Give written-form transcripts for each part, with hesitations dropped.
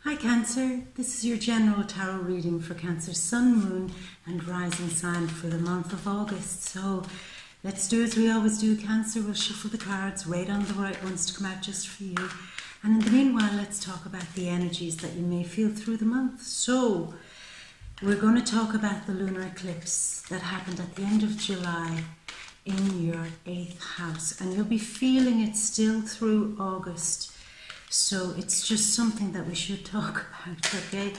Hi Cancer, this is your general tarot reading for Cancer Sun, Moon and Rising sign for the month of August. So let's do as we always do, Cancer. We'll shuffle the cards, wait on the right ones to come out just for you. And in the meanwhile, let's talk about the energies that you may feel through the month. So we're going to talk about the lunar eclipse that happened at the end of July in your 8th house. And you'll be feeling it still through August. So it's just something that we should talk about, okay?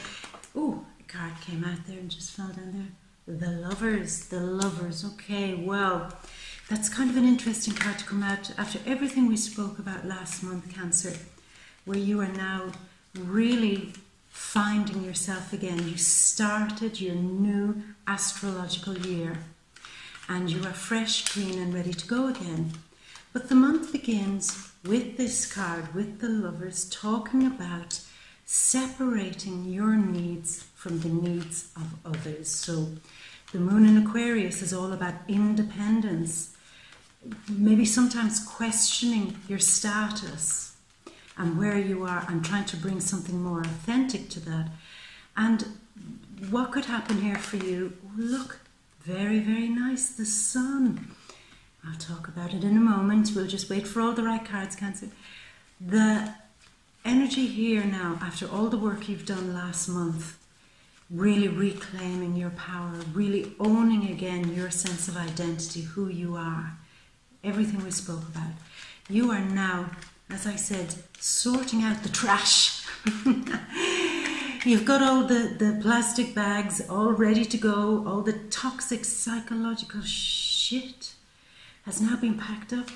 Oh, a card came out there and just fell down there. The lovers, okay, well, that's kind of an interesting card to come out after everything we spoke about last month, Cancer, where you are now really finding yourself again. You started your new astrological year and you are fresh, clean and ready to go again. But the month begins with this card, with the lovers, talking about separating your needs from the needs of others. So the moon in Aquarius is all about independence, maybe sometimes questioning your status and where you are and trying to bring something more authentic to that. And what could happen here for you? Look, very, very nice, the sun. I'll talk about it in a moment. We'll just wait for all the right cards, Cancer. The energy here now, after all the work you've done last month, really reclaiming your power, really owning again your sense of identity, who you are, everything we spoke about. You are now, as I said, sorting out the trash. You've got all the plastic bags all ready to go, all the toxic psychological shit has now been packed up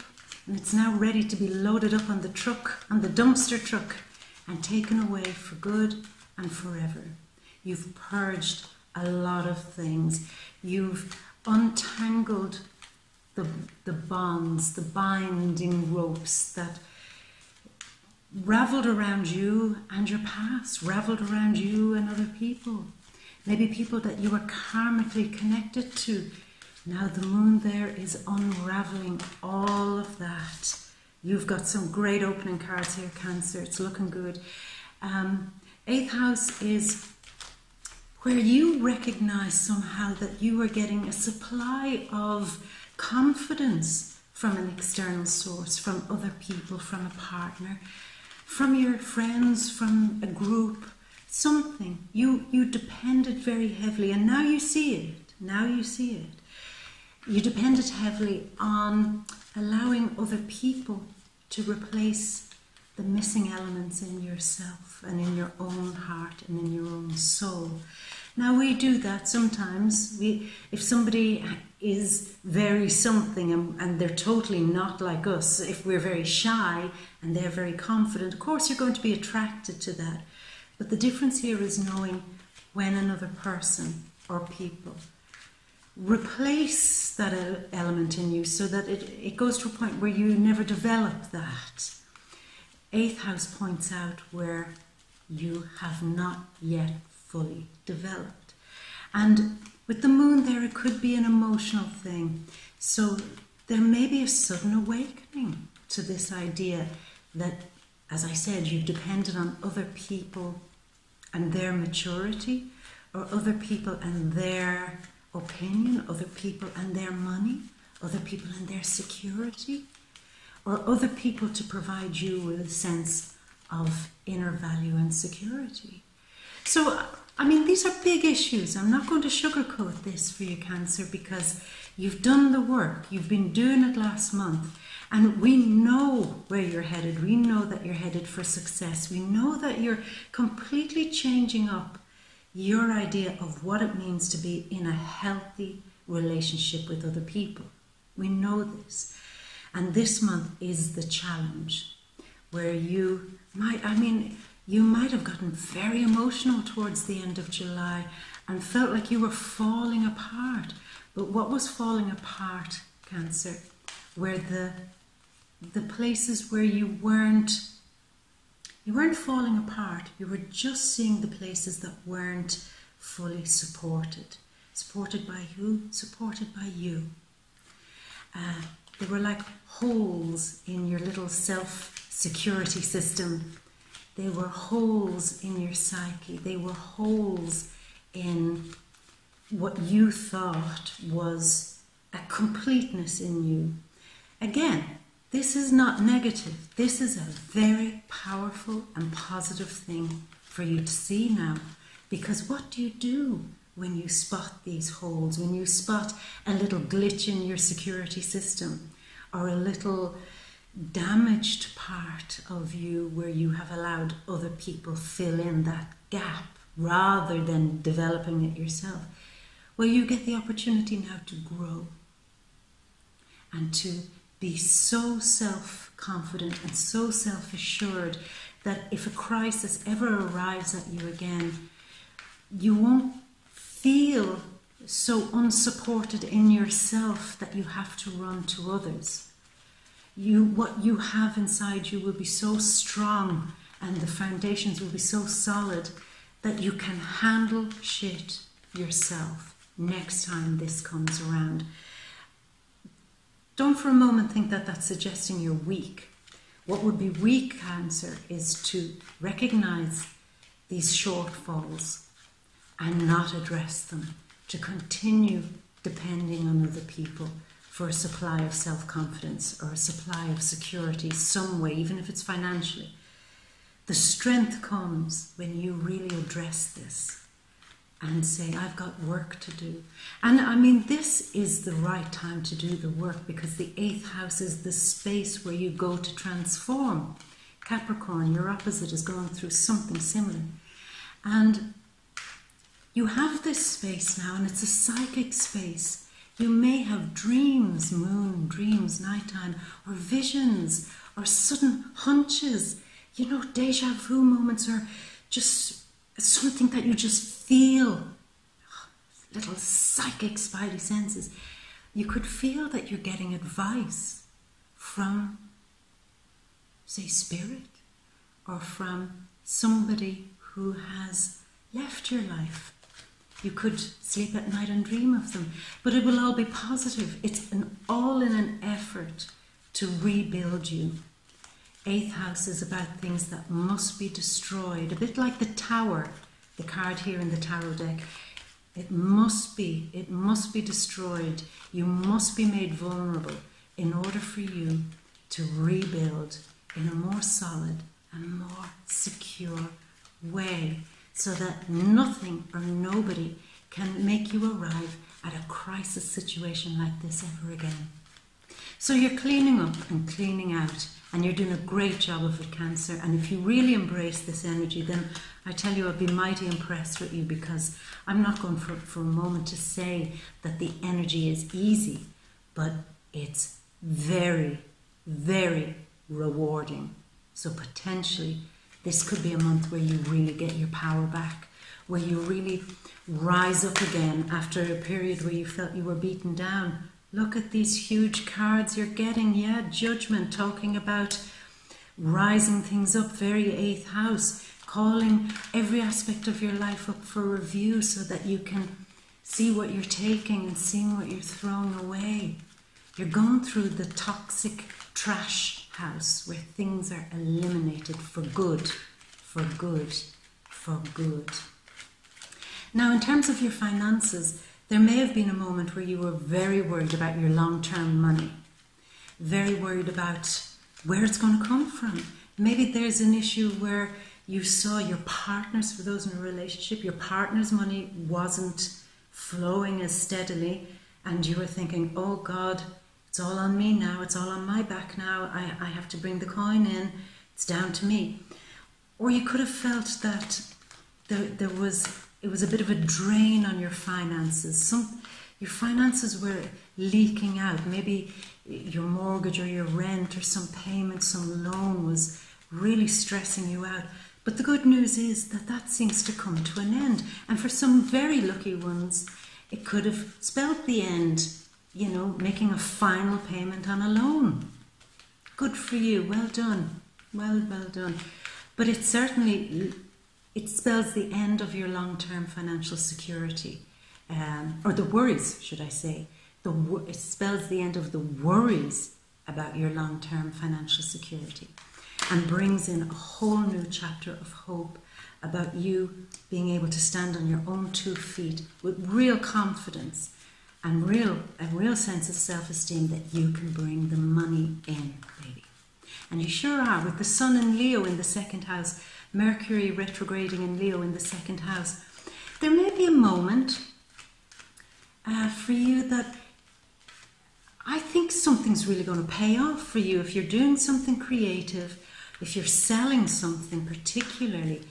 and it's now ready to be loaded up on the truck, on the dumpster truck, and taken away for good and forever. You've purged a lot of things. You've untangled the bonds, the binding ropes that raveled around you and your past, raveled around you and other people. Maybe people that you were karmically connected to. Now the moon there is unraveling all of that. You've got some great opening cards here, Cancer. It's looking good. 8th house is where you recognize somehow that you are getting a supply of confidence from an external source, from other people, from a partner, from your friends, from a group, something. You depended very heavily, and now you see it. Now you see it. You depended heavily on allowing other people to replace the missing elements in yourself and in your own heart and in your own soul. Now we do that sometimes. If somebody is very something and they're totally not like us, if we're very shy and they're very confident, of course you're going to be attracted to that. But the difference here is knowing when another person or people replace that element in you so that it goes to a point where you never develop that. 8th house points out where you have not yet fully developed. And with the moon there, it could be an emotional thing. So there may be a sudden awakening to this idea that, as I said, you've depended on other people and their maturity, or other people and their opinion, other people and their money, other people and their security, or other people to provide you with a sense of inner value and security. So, I mean, these are big issues. I'm not going to sugarcoat this for you, Cancer, because you've done the work. You've been doing it last month, and we know where you're headed. We know that you're headed for success. We know that you're completely changing up your idea of what it means to be in a healthy relationship with other people. We know this. And this month is the challenge where you might have gotten very emotional towards the end of July and felt like you were falling apart. But what was falling apart, Cancer, were the places where you weren't falling apart. You were just seeing the places that weren't fully supported. Supported by who? Supported by you. They were like holes in your little self-security system They were holes in your psyche. They were holes in what you thought was a completeness in you. Again, this is not negative. This is a very powerful and positive thing for you to see now. Because what do you do when you spot these holes, when you spot a little glitch in your security system, or a little damaged part of you where you have allowed other people fill in that gap rather than developing it yourself? Well, you get the opportunity now to grow and to be so self-confident and so self-assured that if a crisis ever arrives at you again, you won't feel so unsupported in yourself that you have to run to others. What you have inside you will be so strong and the foundations will be so solid that you can handle shit yourself next time this comes around. Don't for a moment think that that's suggesting you're weak. What would be weak, Cancer, is to recognize these shortfalls and not address them, to continue depending on other people for a supply of self-confidence or a supply of security some way, even if it's financially. The strength comes when you really address this and say, I've got work to do. And I mean, this is the right time to do the work because the 8th house is the space where you go to transform. Capricorn, your opposite, is going through something similar. And you have this space now, and it's a psychic space. You may have dreams, moon, dreams, nighttime, or visions, or sudden hunches. You know, deja vu moments, or just something that you just feel. Little psychic spidey senses. You could feel that you're getting advice from, say, spirit, or from somebody who has left your life. You could sleep at night and dream of them, but it will all be positive. It's all in an effort to rebuild you. 8th house is about things that must be destroyed, a bit like the Tower, the card here in the tarot deck. It must be destroyed. You must be made vulnerable in order for you to rebuild in a more solid and more secure way, so that nothing or nobody can make you arrive at a crisis situation like this ever again. So you're cleaning up and cleaning out, and you're doing a great job of it, Cancer. And if you really embrace this energy, then I tell you, I'll be mighty impressed with you, because I'm not going for a moment to say that the energy is easy, but it's very, very rewarding. So potentially this could be a month where you really get your power back, where you really rise up again after a period where you felt you were beaten down. Look at these huge cards you're getting. Yeah, Judgment, talking about rising things up, very 8th house, calling every aspect of your life up for review so that you can see what you're taking and seeing what you're throwing away. You're going through the toxic trash house where things are eliminated for good, for good, for good. Now, in terms of your finances, there may have been a moment where you were very worried about your long-term money, very worried about where it's going to come from. Maybe there's an issue where you saw your partner's, for those in a relationship, your partner's money wasn't flowing as steadily, and you were thinking, oh God, it's all on me now, it's all on my back now, I have to bring the coin in, it's down to me. Or you could have felt that it was a bit of a drain on your finances. Your finances were leaking out. Maybe your mortgage or your rent or some payment, some loan was really stressing you out. But the good news is that seems to come to an end. And for some very lucky ones, it could have spelled the end, you know, making a final payment on a loan. Good for you. Well done. Well done. But it spells the end of your long-term financial security, or the worries, should I say. It spells the end of the worries about your long-term financial security. and brings in a whole new chapter of hope about you being able to stand on your own 2 feet with real confidence and a real sense of self-esteem that you can bring the money in, baby. And you sure are, with the Sun in Leo in the 2nd house, Mercury retrograding in Leo in the 2nd house. There may be a moment for you that I think something's really going to pay off for you. If you're doing something creative, if you're selling something particularly,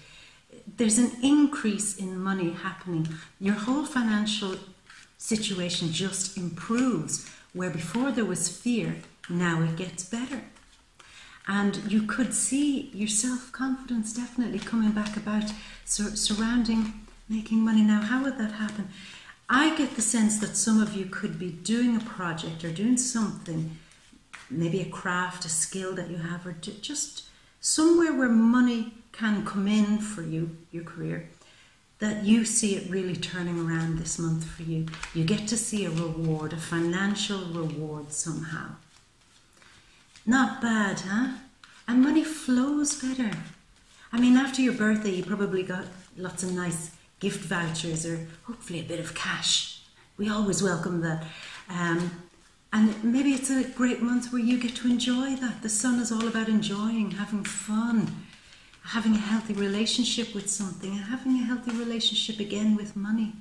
there's an increase in money happening. Your whole financial situation just improves. Where before there was fear, now it gets better. And you could see your self-confidence definitely coming back about surrounding making money. Now, how would that happen? I get the sense that some of you could be doing a project or doing something, maybe a craft, a skill that you have, or just somewhere where money can come in for you, your career, that you see it really turning around this month for you. You get to see a reward, a financial reward somehow. Not bad, huh? And money flows better. I mean, after your birthday, you probably got lots of nice gift vouchers or hopefully a bit of cash. We always welcome that. And maybe it's a great month where you get to enjoy that. The Sun is all about enjoying, having fun, having a healthy relationship with something, and having a healthy relationship again with money,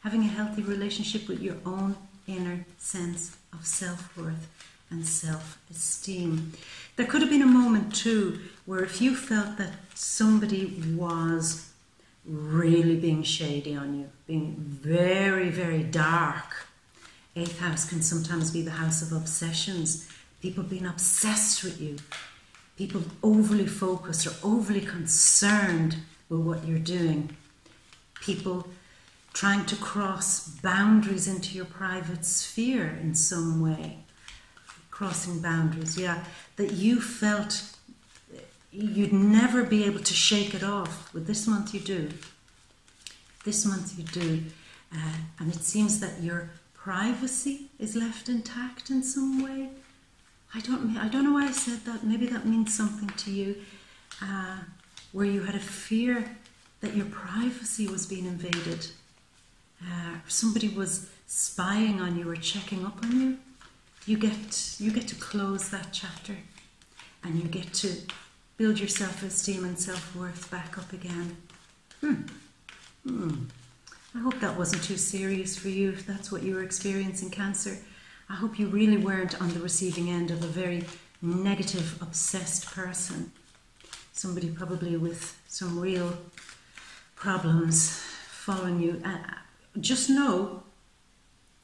having a healthy relationship with your own inner sense of self-worth and self-esteem. There could have been a moment too where if you felt that somebody was really being shady on you, being very, very dark. 8th house can sometimes be the house of obsessions. People being obsessed with you. People overly focused or overly concerned with what you're doing. People trying to cross boundaries into your private sphere in some way. Crossing boundaries, yeah. That you felt you'd never be able to shake it off. But this month you do. This month you do. And it seems that your privacy is left intact in some way. I don't know why I said that. Maybe that means something to you. Where you had a fear that your privacy was being invaded. Somebody was spying on you or checking up on you. You get to close that chapter. And you get to build your self-esteem and self-worth back up again. I hope that wasn't too serious for you, if that's what you were experiencing, Cancer. I hope you really weren't on the receiving end of a very negative, obsessed person. Somebody probably with some real problems following you. Just know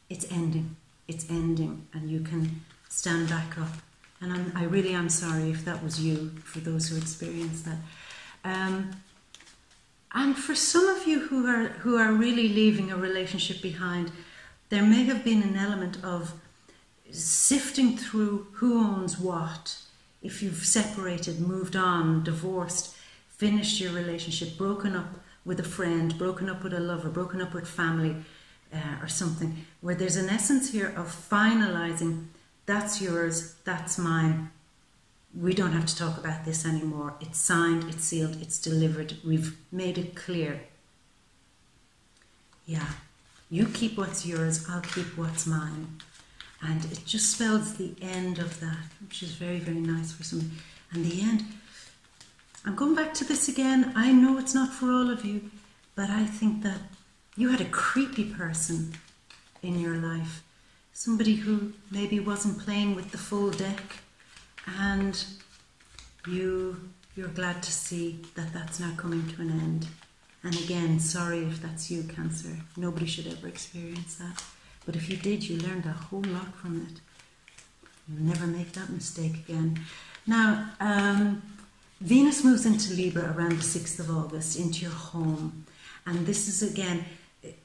it's ending. It's ending, and you can stand back up. And I really am sorry if that was you, for those who experienced that. And for some of you who are really leaving a relationship behind, there may have been an element of sifting through who owns what. If you've separated, moved on, divorced, finished your relationship, broken up with a friend, broken up with a lover, broken up with family, or something, where there's an essence here of finalizing. That's yours, that's mine. We don't have to talk about this anymore. It's signed, it's sealed, it's delivered. We've made it clear. Yeah, you keep what's yours, I'll keep what's mine. And it just spells the end of that, which is very, very nice for some. And the end, I'm going back to this again. I know it's not for all of you, but I think that you had a creepy person in your life. Somebody who maybe wasn't playing with the full deck, and you're glad to see that that's now coming to an end. And again, sorry if that's you, Cancer. Nobody should ever experience that. But if you did, you learned a whole lot from it. You'll never make that mistake again. Now, Venus moves into Libra around the 6th of August, into your home. And this is, again,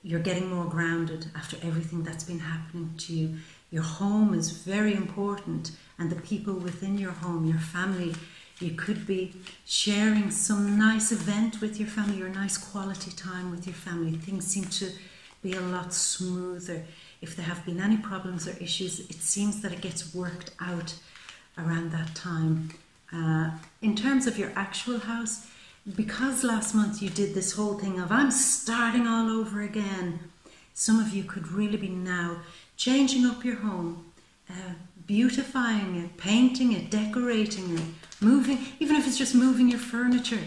you're getting more grounded after everything that's been happening to you. Your home is very important, and the people within your home, your family, you could be sharing some nice event with your family, or nice quality time with your family. Things seem to be a lot smoother. If there have been any problems or issues, it seems that it gets worked out around that time. In terms of your actual house, because last month you did this whole thing of I'm starting all over again, some of you could really be now changing up your home, beautifying it, painting it, decorating it, moving, even if it's just moving your furniture,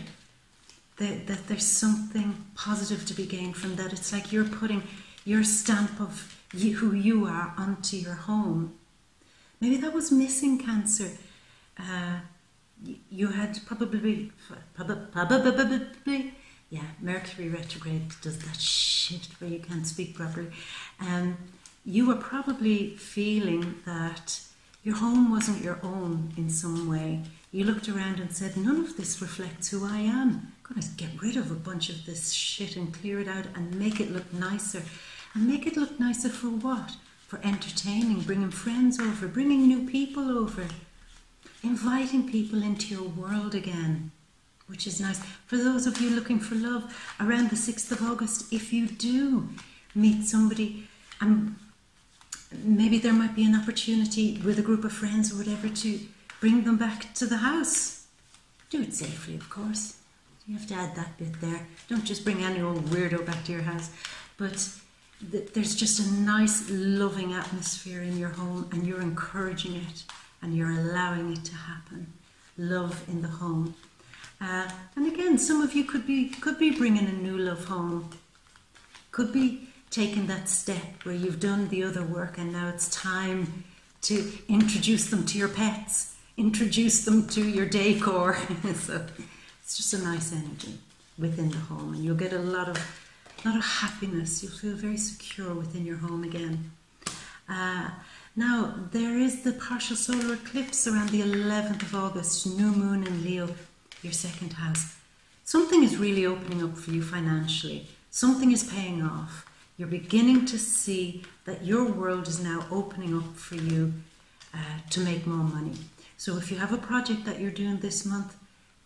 that there's something positive to be gained from that. It's like you're putting your stamp of who you are onto your home. Maybe that was missing, Cancer. You had probably, yeah, Mercury Retrograde does that shit where you can't speak properly. You were probably feeling that your home wasn't your own in some way. You looked around and said, none of this reflects who I am. I'm going to get rid of a bunch of this shit and clear it out and make it look nicer. And make it look nicer for what? For entertaining, bringing friends over, bringing new people over, inviting people into your world again, which is nice. For those of you looking for love, around the 6th of August, if you do meet somebody, maybe there might be an opportunity with a group of friends or whatever to bring them back to the house. Do it safely, of course. You have to add that bit there. Don't just bring any old weirdo back to your house. But there's just a nice, loving atmosphere in your home, and you're encouraging it and you're allowing it to happen. Love in the home. And again, some of you could be bringing a new love home. Could be taking that step where you've done the other work and now it's time to introduce them to your pets, introduce them to your decor. So it's just a nice energy within the home, and you'll get a lot of happiness. You'll feel very secure within your home again. Now, there is the partial solar eclipse around the 11th of August, new moon in Leo, your second house. Something is really opening up for you financially. Something is paying off. You're beginning to see that your world is now opening up for you to make more money. So if you have a project that you're doing this month,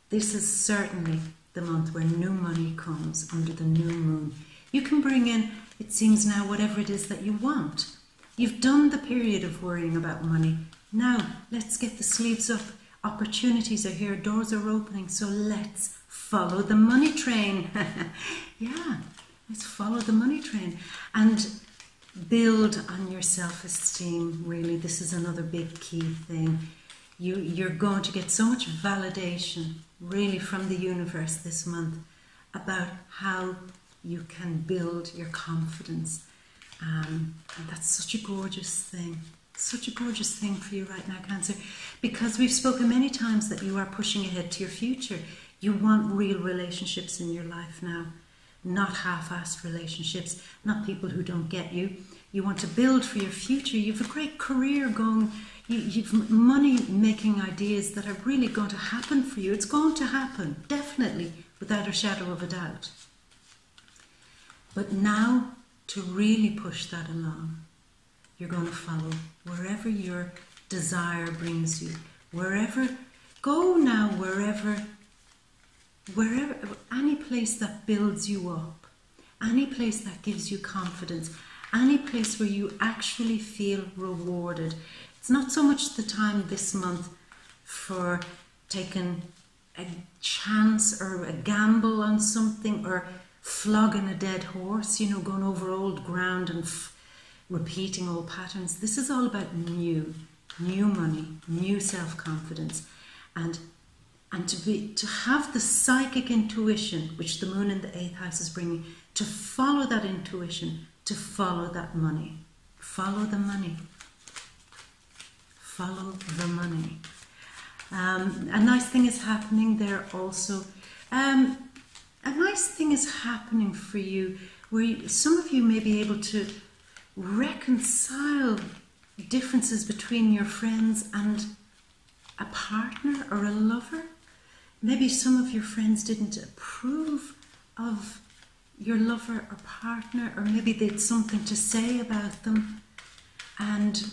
this is certainly the month where new money comes under the new moon. You can bring in, it seems now, whatever it is that you want. You've done the period of worrying about money. Now, let's get the sleeves up. Opportunities are here, doors are opening, so let's follow the money train. Yeah, let's follow the money train and build on your self-esteem, really. This is another big key thing. You're going to get so much validation, really, from the universe this month about how you can build your confidence. And that's such a gorgeous thing. Such a gorgeous thing for you right now, Cancer, because we've spoken many times that you are pushing ahead to your future. You want real relationships in your life now, not half-assed relationships, not people who don't get you. You want to build for your future. You have a great career going. You've money-making ideas that are really going to happen for you. It's going to happen, definitely, without a shadow of a doubt. But now, to really push that along, you're going to follow wherever your desire brings you. Go now wherever, any place that builds you up, any place that gives you confidence, any place where you actually feel rewarded. It's not so much the time this month for taking a chance or a gamble on something or flogging a dead horse, going over old ground and repeating old patterns. This is all about new money, new self-confidence, and to have the psychic intuition, which the moon in the 8th house is bringing, to follow that intuition, to follow that money. Follow the money. Follow the money. A nice thing is happening there also. A nice thing is happening for you where some of you may be able to reconcile differences between your friends and a partner or a lover. Maybe some of your friends didn't approve of your lover or partner, or maybe they had something to say about them and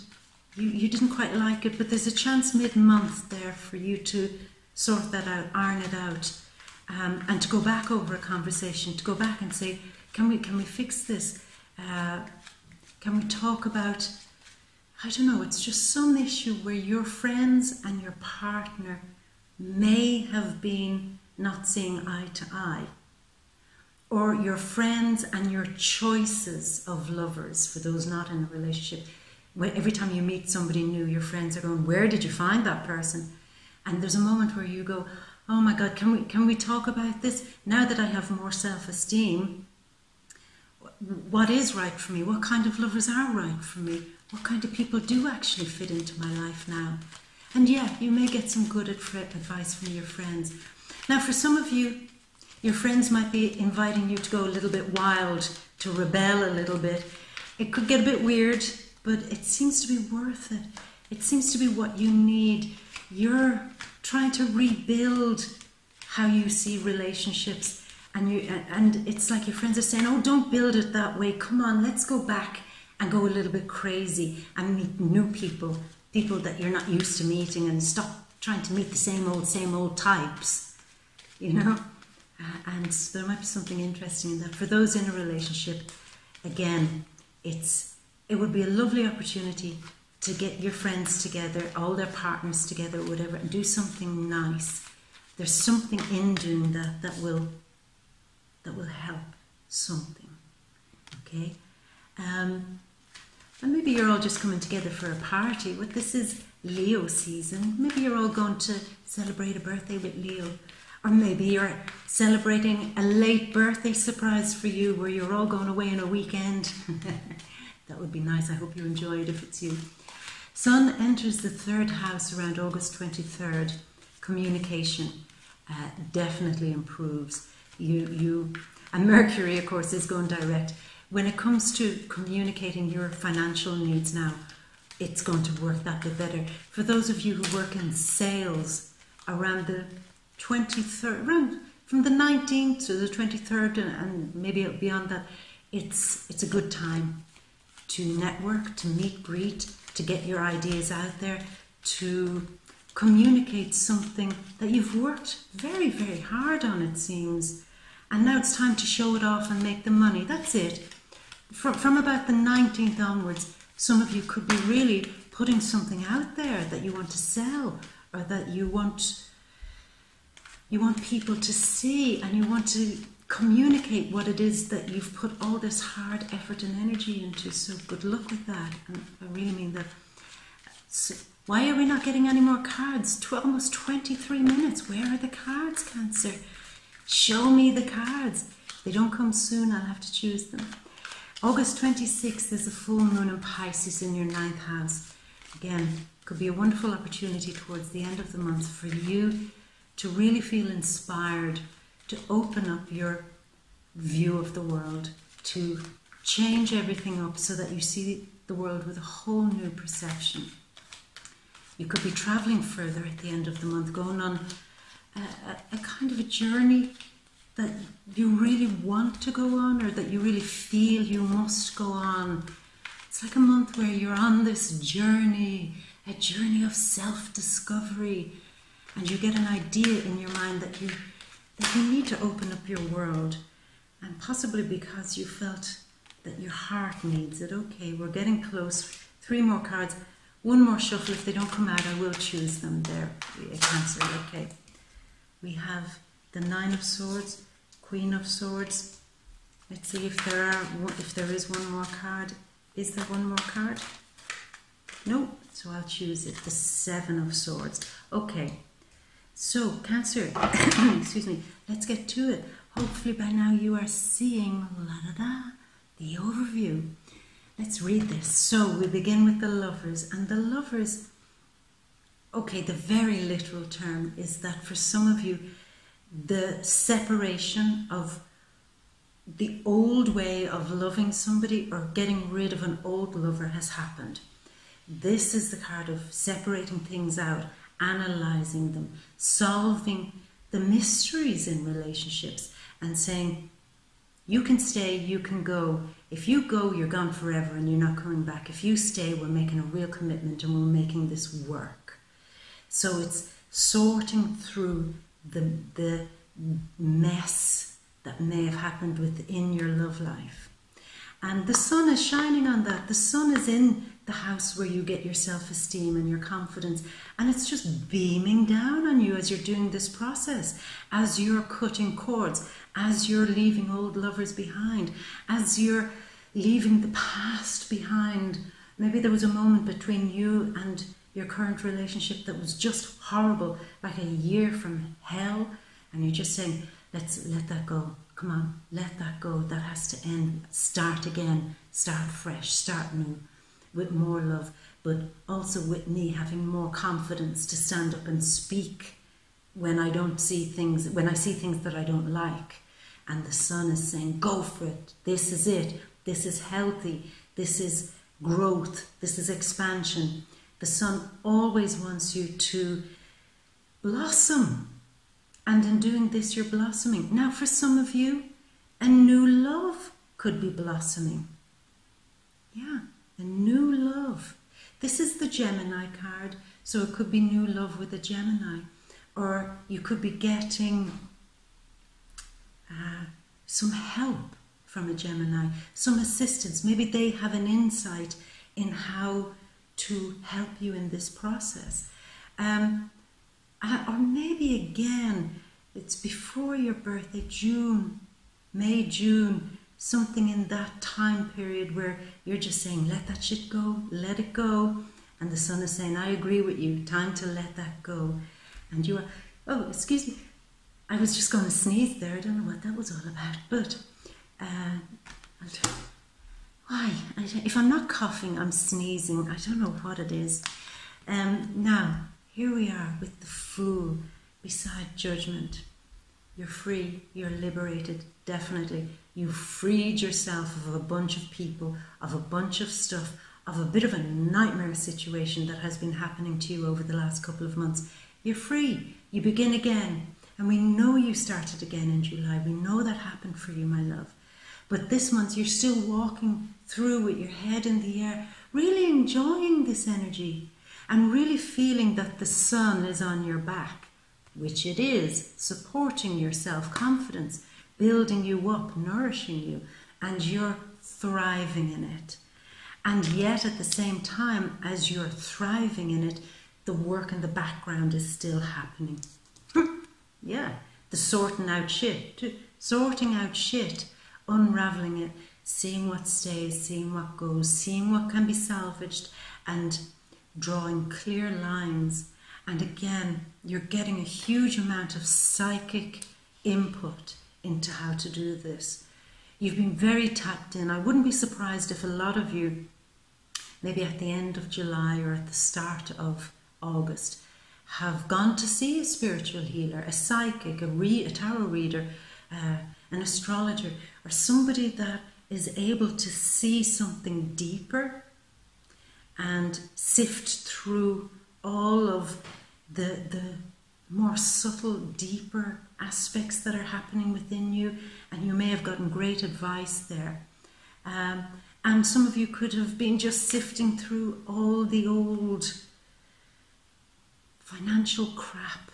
you didn't quite like it, but there's a chance mid-month there for you to sort that out, iron it out, and to go back over a conversation, to go back and say, can we fix this? Can we talk about, I don't know, it's just some issue where your friends and your partner may have been not seeing eye to eye. Or your friends and your choices of lovers, for those not in a relationship. Every time you meet somebody new, your friends are going, where did you find that person? And there's a moment where you go, oh my God, can we talk about this? Now that I have more self-esteem, what is right for me? What kind of lovers are right for me? What kind of people do actually fit into my life now? And yeah, you may get some good advice from your friends. Now, for some of you, your friends might be inviting you to go a little bit wild, to rebel a little bit. It could get a bit weird, but it seems to be worth it. It seems to be what you need. You're trying to rebuild how you see relationships, and it's like your friends are saying, oh, don't build it that way. Come on, let's go back and go a little bit crazy and meet new people that you're not used to meeting, and stop trying to meet the same old types, you know? And there might be something interesting in that. For those in a relationship, again, it would be a lovely opportunity to get your friends together, all their partners together, whatever, and do something nice. There's something in doing that will help something. Okay? And maybe you're all just coming together for a party. But this is Leo season. Maybe you're all going to celebrate a birthday with Leo. Or maybe you're celebrating a late birthday surprise for you, where you're all going away on a weekend. That would be nice. I hope you enjoy it if it's you. Sun enters the 3rd house around August 23rd. Communication definitely improves. And Mercury, of course, is going direct. When it comes to communicating your financial needs now, it's going to work that bit better. For those of you who work in sales, around the 23rd, around from the 19th to the 23rd, and maybe beyond that, it's a good time to network, to meet, greet, to get your ideas out there, to communicate something that you've worked very, very hard on, it seems. And now it's time to show it off and make the money. That's it. From about the 19th onwards, some of you could be really putting something out there that you want to sell, or that you want people to see, and you want to communicate what it is that you've put all this hard effort and energy into. So good luck with that. And I really mean that. So why are we not getting any more cards? Almost 23 minutes. Where are the cards, Cancer? Show me the cards. If they don't come soon, I'll have to choose them. August 26th is a full moon in Pisces in your 9th house. Again, could be a wonderful opportunity towards the end of the month for you to really feel inspired, to open up your view of the world, to change everything up so that you see the world with a whole new perception. You could be traveling further at the end of the month, going on a kind of a journey that you really want to go on, or that you really feel you must go on. It's like a month where you're on this journey, a journey of self-discovery, and you get an idea in your mind that you need to open up your world, and possibly because you felt that your heart needs it. Okay, we're getting close. 3 more cards. 1 more shuffle. If they don't come out, I will choose them. There, Cancer. Okay. We have the 9 of Swords, Queen of Swords. Let's see if there is 1 more card. Is there 1 more card? No, so I'll choose it. The 7 of Swords. Okay. So, Cancer, excuse me, let's get to it. Hopefully by now you are seeing the overview. Let's read this. So, we begin with the Lovers. And the Lovers, okay, the very literal term is that for some of you, the separation of the old way of loving somebody, or getting rid of an old lover, has happened. This is the card of separating things out, analysing them, solving the mysteries in relationships, and saying, you can stay, you can go. If you go, you're gone forever and you're not coming back. If you stay, we're making a real commitment and we're making this work. So it's sorting through the mess that may have happened within your love life. And the sun is shining on that. The sun is in the house where you get your self-esteem and your confidence. And it's just beaming down on you as you're doing this process, as you're cutting cords, as you're leaving old lovers behind, as you're leaving the past behind. Maybe there was a moment between you and your current relationship that was just horrible, like a year from hell, and you're just saying, let's let that go. Come on, let that go. That has to end. Start again. Start fresh. Start new. With more love, but also with me having more confidence to stand up and speak when I don't see things, when I see things that I don't like. And the sun is saying, go for it. This is it. This is healthy. This is growth. This is expansion. The sun always wants you to blossom. And in doing this, you're blossoming. Now, for some of you, a new love could be blossoming. Yeah. A new love. This is the Gemini card, so it could be new love with a Gemini. Or you could be getting some help from a Gemini, some assistance. Maybe they have an insight in how to help you in this process. Or maybe again, it's before your birthday, June, May, June, something in that time period where you're just saying, let that shit go, let it go. And the sun is saying, I agree with you, time to let that go. And you are, oh, excuse me, I was just going to sneeze there. I don't know what that was all about. But, why? If I'm not coughing, I'm sneezing. I don't know what it is. Now, here we are with the Fool beside Judgment. You're free, you're liberated, definitely. You freed yourself of a bunch of people, of a bunch of stuff, of a bit of a nightmare situation that has been happening to you over the last couple of months. You're free. You begin again. And we know you started again in July. We know that happened for you, my love. But this month you're still walking through with your head in the air, really enjoying this energy and really feeling that the sun is on your back, which it is, supporting your self-confidence, building you up, nourishing you, and you're thriving in it. And yet at the same time, as you're thriving in it, the work in the background is still happening. Yeah, the sorting out shit, unraveling it, seeing what stays, seeing what goes, seeing what can be salvaged, and drawing clear lines. And again, you're getting a huge amount of psychic input into how to do this. You've been very tapped in. I wouldn't be surprised if a lot of you, maybe at the end of July or at the start of August, have gone to see a spiritual healer, a psychic, a tarot reader, an astrologer, or somebody that is able to see something deeper and sift through all of the more subtle, deeper aspects that are happening within you, and you may have gotten great advice there. And some of you could have been just sifting through all the old financial crap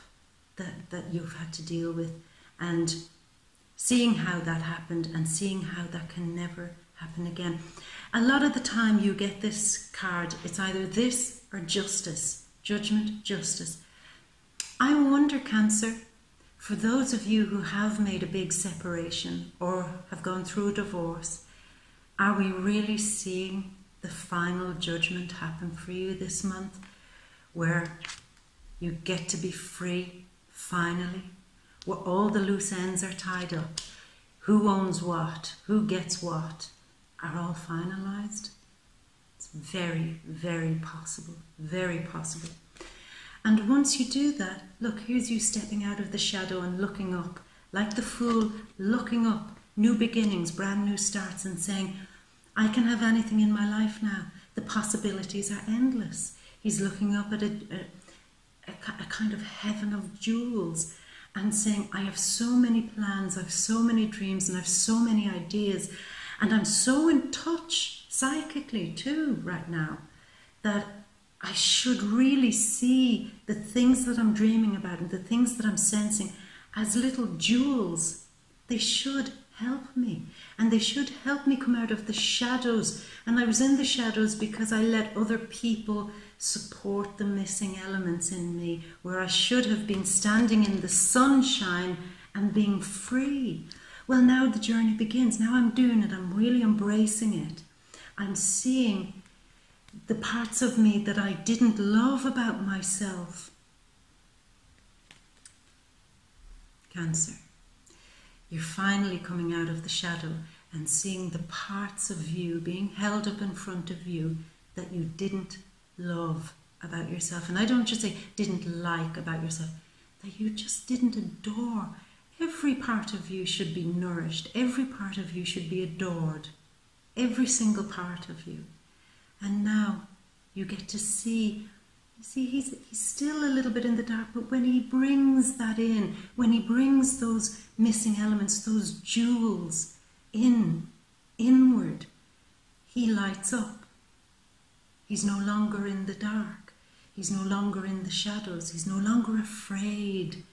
that you've had to deal with, and seeing how that happened and seeing how that can never happen again. A lot of the time you get this card, it's either this or justice, judgment, justice. I wonder, Cancer, for those of you who have made a big separation or have gone through a divorce, are we really seeing the final judgment happen for you this month, where you get to be free, finally, where all the loose ends are tied up, who owns what, who gets what, are all finalised? It's very, very possible, very possible. And once you do that, look, here's you stepping out of the shadow and looking up, like the Fool, looking up, new beginnings, brand new starts, and saying, I can have anything in my life now. The possibilities are endless. He's looking up at a kind of heaven of jewels and saying, I have so many plans, I have so many dreams, and I have so many ideas, and I'm so in touch psychically too right now that I should really see the things that I'm dreaming about and the things that I'm sensing as little jewels. They should help me. and they should help me come out of the shadows. And I was in the shadows because I let other people support the missing elements in me, where I should have been standing in the sunshine and being free. Well, now the journey begins. Now I'm doing it. I'm really embracing it. I'm seeing the parts of me that I didn't love about myself. Cancer, you're finally coming out of the shadow and seeing the parts of you being held up in front of you that you didn't love about yourself. And I don't just say didn't like about yourself, that you just didn't adore. Every part of you should be nourished. Every part of you should be adored. Every single part of you. And now you get to see, he's still a little bit in the dark, but when he brings that in, when he brings those missing elements, those jewels inward, he lights up. He's no longer in the dark. He's no longer in the shadows. He's no longer afraid.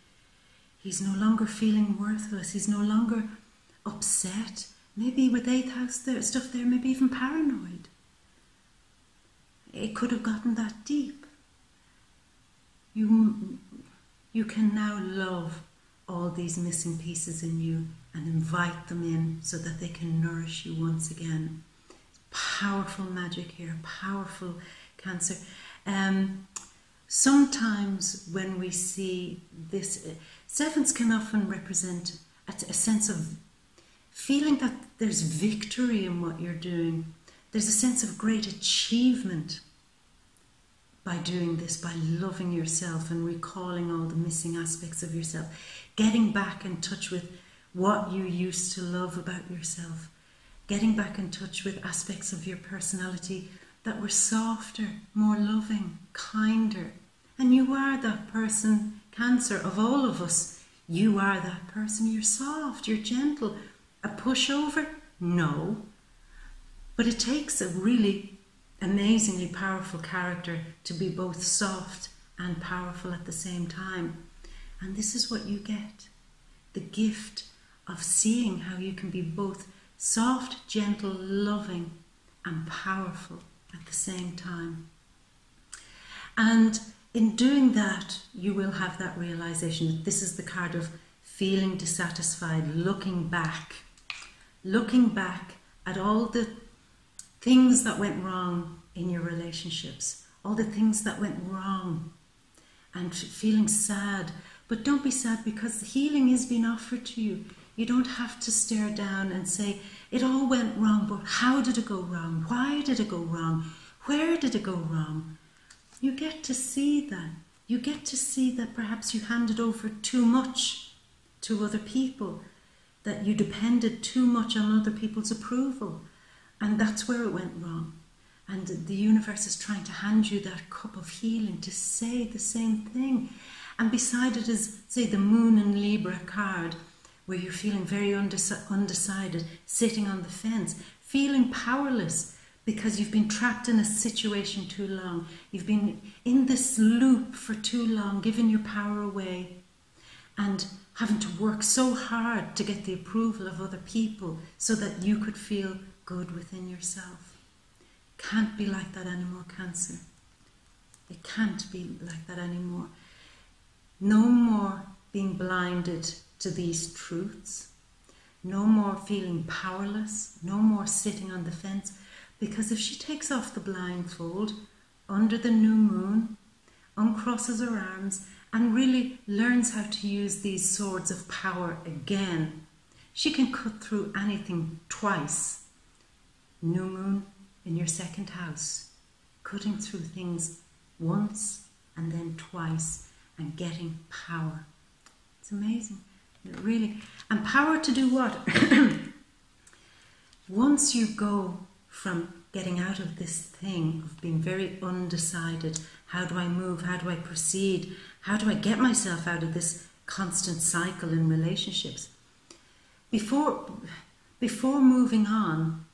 He's no longer feeling worthless. He's no longer upset. Maybe with 8th house stuff there, maybe even paranoid. It could have gotten that deep. You can now love all these missing pieces in you and invite them in so that they can nourish you once again. Powerful magic here, powerful Cancer. Sometimes when we see this, sevens can often represent a sense of feeling that there's victory in what you're doing. There's a sense of great achievement by doing this, by loving yourself and recalling all the missing aspects of yourself, getting back in touch with what you used to love about yourself, getting back in touch with aspects of your personality that were softer, more loving, kinder. And you are that person, Cancer, of all of us. You are that person. You're soft, you're gentle. A pushover? No. But it takes a really amazingly powerful character to be both soft and powerful at the same time. And this is what you get. The gift of seeing how you can be both soft, gentle, loving and powerful at the same time. And in doing that, you will have that realization that this is the card of feeling dissatisfied, looking back at all the things that went wrong in your relationships, all the things that went wrong, and feeling sad. But don't be sad, because healing is being offered to you. You don't have to stare down and say, it all went wrong, but how did it go wrong? Why did it go wrong? Where did it go wrong? You get to see that. You get to see that perhaps you handed over too much to other people, that you depended too much on other people's approval. And that's where it went wrong. And the universe is trying to hand you that cup of healing to say the same thing. And beside it is, say, the Moon and Libra card, where you're feeling very undecided, sitting on the fence, feeling powerless because you've been trapped in a situation too long. You've been in this loop for too long, giving your power away and having to work so hard to get the approval of other people so that you could feel good within yourself. Can't be like that anymore, Cancer. It can't be like that anymore. No more being blinded to these truths. No more feeling powerless. No more sitting on the fence. Because if she takes off the blindfold under the new moon, uncrosses her arms, and really learns how to use these swords of power again, she can cut through anything twice. New moon in your 2nd house, cutting through things once and then twice and getting power. It's amazing, really. And power to do what? Once you go from getting out of this thing of being very undecided, how do I move, how do I proceed, how do I get myself out of this constant cycle in relationships? Before moving on,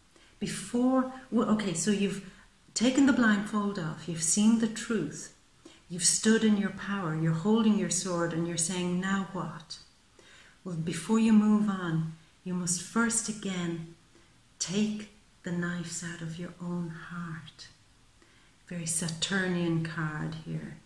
okay, so you've taken the blindfold off, you've seen the truth, you've stood in your power, you're holding your sword and you're saying, now what? Well, before you move on, you must first again take the knives out of your own heart. Very Saturnian card here,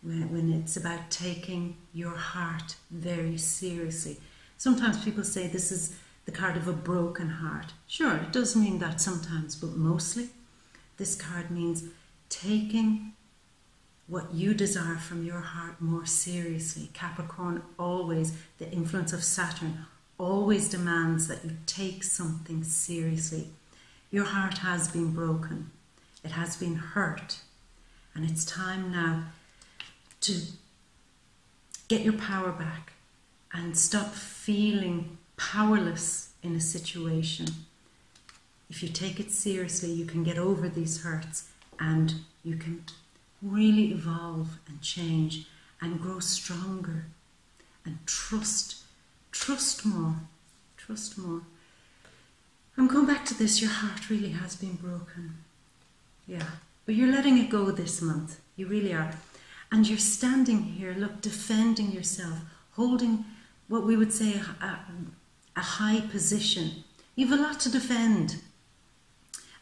when it's about taking your heart very seriously. Sometimes people say this is the card of a broken heart. Sure, it does mean that sometimes, but mostly this card means taking what you desire from your heart more seriously. Capricorn always, the influence of Saturn, always demands that you take something seriously. Your heart has been broken. It has been hurt. And it's time now to get your power back and stop feeling powerless in a situation. If you take it seriously, you can get over these hurts and you can really evolve and change and grow stronger and trust more. I'm going back to this. Your heart really has been broken. Yeah, but you're letting it go this month. You really are. And you're standing here, look, defending yourself, holding what we would say a high position. You've a lot to defend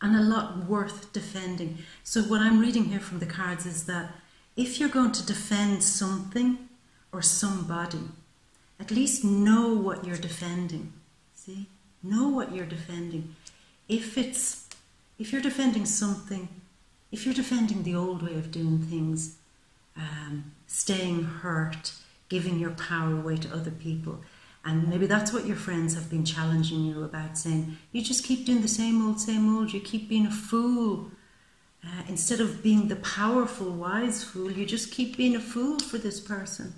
and a lot worth defending. So what I'm reading here from the cards is that if you're going to defend something or somebody, at least know what you're defending. See? Know what you're defending. If you're defending something, if you're defending the old way of doing things, staying hurt, giving your power away to other people, and maybe that's what your friends have been challenging you about, saying, you just keep doing the same old, you keep being a fool. Instead of being the powerful, wise fool, you just keep being a fool for this person.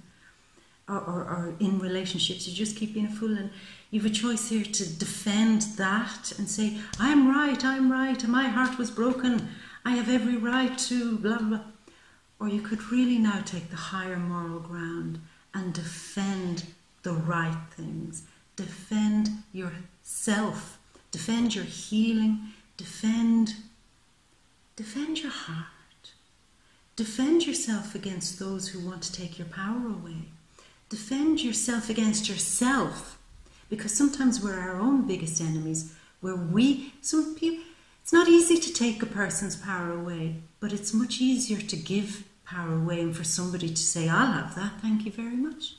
Or in relationships, you just keep being a fool, and you have a choice here to defend that and say, I'm right, and my heart was broken, I have every right to blah, blah. Or you could really now take the higher moral ground and defend the right things. Defend yourself, defend your healing, defend your heart. Defend yourself against those who want to take your power away. Defend yourself against yourself, because sometimes we're our own biggest enemies. It's not easy to take a person's power away, but it's much easier to give power away and for somebody to say, I'll have that, thank you very much.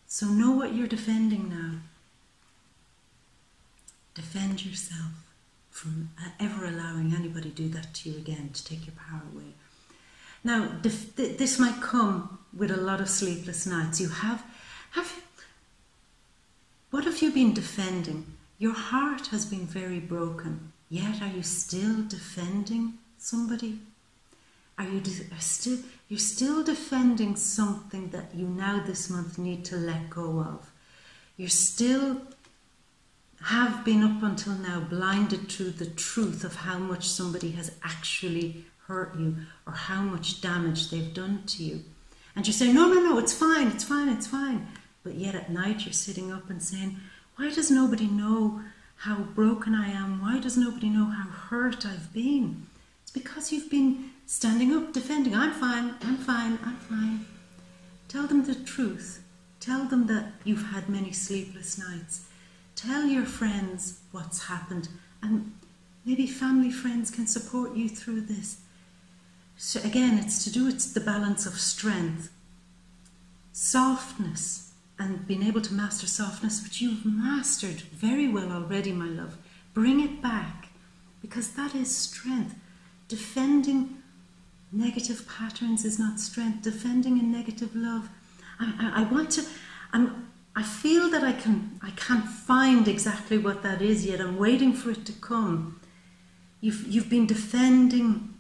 So know what you're defending now. Defend yourself from ever allowing anybody to do that to you again, to take your power away. Now, this might come with a lot of sleepless nights. What have you been defending? Your heart has been very broken, yet are you still defending somebody? You're still defending something that you now this month need to let go of. You still have been up until now blinded to the truth of how much somebody has actually hurt you or how much damage they've done to you. And you say, no, it's fine. But yet at night you're sitting up and saying, why does nobody know how broken I am? Why does nobody know how hurt I've been? It's because you've been standing up, defending, I'm fine. Tell them the truth. Tell them that you've had many sleepless nights. Tell your friends what's happened, and maybe family friends can support you through this. So again, it's the balance of strength, softness, and being able to master softness, which you've mastered very well already, my love. Bring it back, because that is strength. Defending negative patterns is not strength. Defending a negative love. I feel that I can't find exactly what that is yet. I'm waiting for it to come. You've been defending,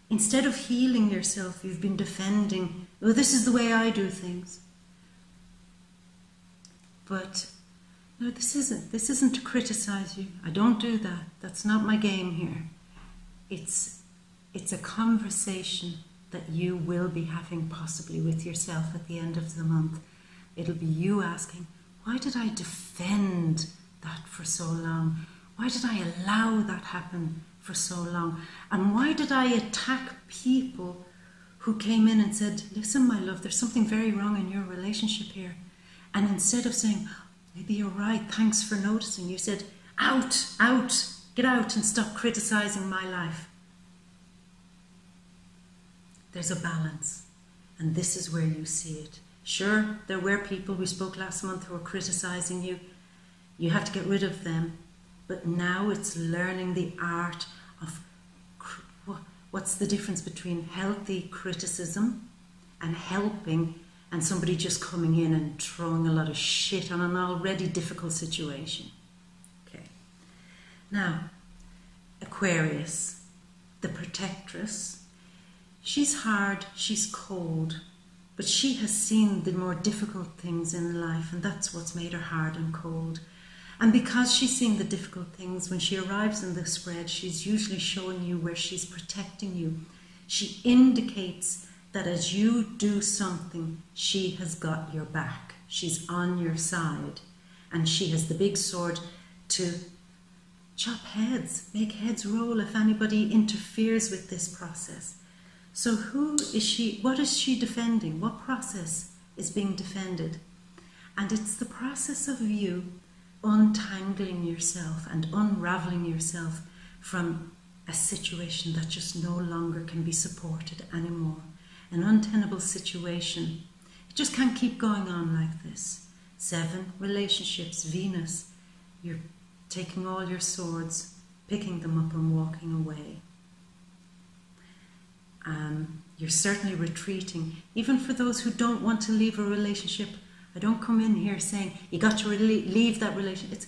instead of healing yourself, you've been defending, well, this is the way I do things. But no, this isn't to criticize you. I don't do that. That's not my game here. It's a conversation that you will be having possibly with yourself at the end of the month. It'll be you asking, why did I defend that for so long? Why did I allow that happen for so long? And why did I attack people who came in and said, listen, my love, there's something very wrong in your relationship here. And instead of saying, Maybe you're right. Thanks for noticing. You said, out, get out and stop criticizing my life. There's a balance, and this is where you see it. Sure, there were people, we spoke last month, who were criticizing you. You have to get rid of them. But now it's learning the art of what's the difference between healthy criticism and helping, and somebody just coming in and throwing a lot of shit on an already difficult situation. Okay. Now, Aquarius, the protectress, she's hard, she's cold, but she has seen the more difficult things in life, and that's what's made her hard and cold. And because she's seen the difficult things, when she arrives in the spread, she's usually showing you where she's protecting you. She indicates that as you do something, she has got your back. She's on your side. And she has the big sword to chop heads, make heads roll if anybody interferes with this process. So who is she? What is she defending? What process is being defended? And it's the process of you untangling yourself and unraveling yourself from a situation that just no longer can be supported anymore. An untenable situation. It just can't keep going on like this. 7, relationships, Venus. You're taking all your swords, picking them up and walking away. You're certainly retreating. Even for those who don't want to leave a relationship, I don't come in here saying you got to leave that relationship.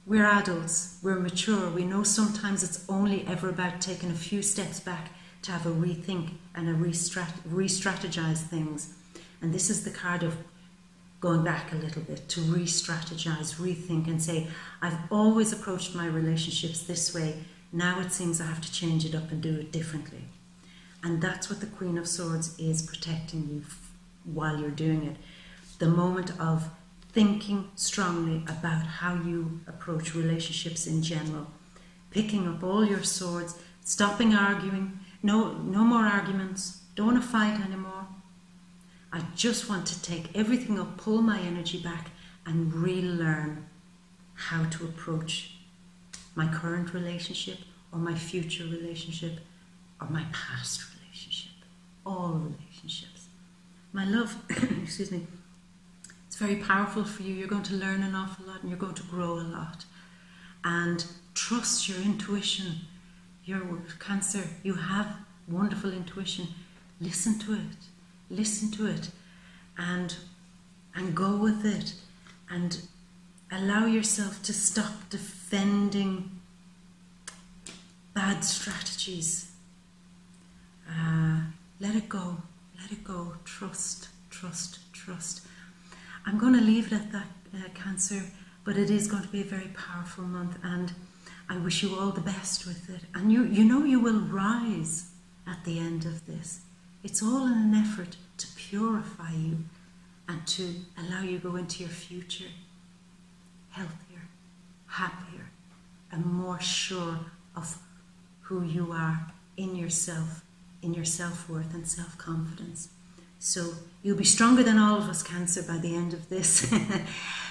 We're adults, we're mature, we know sometimes it's only ever about taking a few steps back to have a rethink and a re-strategize things. And this is the card of going back a little bit to re-strategize, rethink and say, I've always approached my relationships this way, now it seems I have to change it up and do it differently. And that's what the Queen of Swords is protecting you while you're doing it. The moment of thinking strongly about how you approach relationships in general. Picking up all your swords, stopping arguing, no more arguments, don't want to fight anymore. I just want to take everything up, pull my energy back and relearn how to approach my current relationship or my future relationship or my past relationship, all relationships. My love, excuse me, it's very powerful for you. You're going to learn an awful lot and you're going to grow a lot. And trust your intuition. Your Cancer, you have wonderful intuition. Listen to it and go with it and allow yourself to stop defending bad strategies. Let it go, trust. I'm going to leave it at that, Cancer, but it is going to be a very powerful month and I wish you all the best with it. And you know you will rise at the end of this. It's all in an effort to purify you and to allow you to go into your future healthier, happier, and more sure of who you are in yourself, in your self-worth and self-confidence. So you'll be stronger than all of us, Cancer, by the end of this.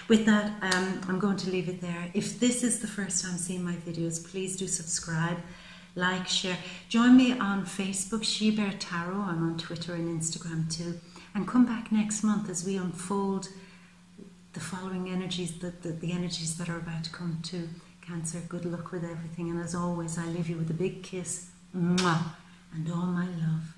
With that, I'm going to leave it there. If this is the first time seeing my videos, please do subscribe, like, share. Join me on Facebook, She Bear Tarot. I'm on Twitter and Instagram too. And come back next month as we unfold the following energies, the energies that are about to come to Cancer. Good luck with everything. And as always, I leave you with a big kiss. Mwah, and all my love.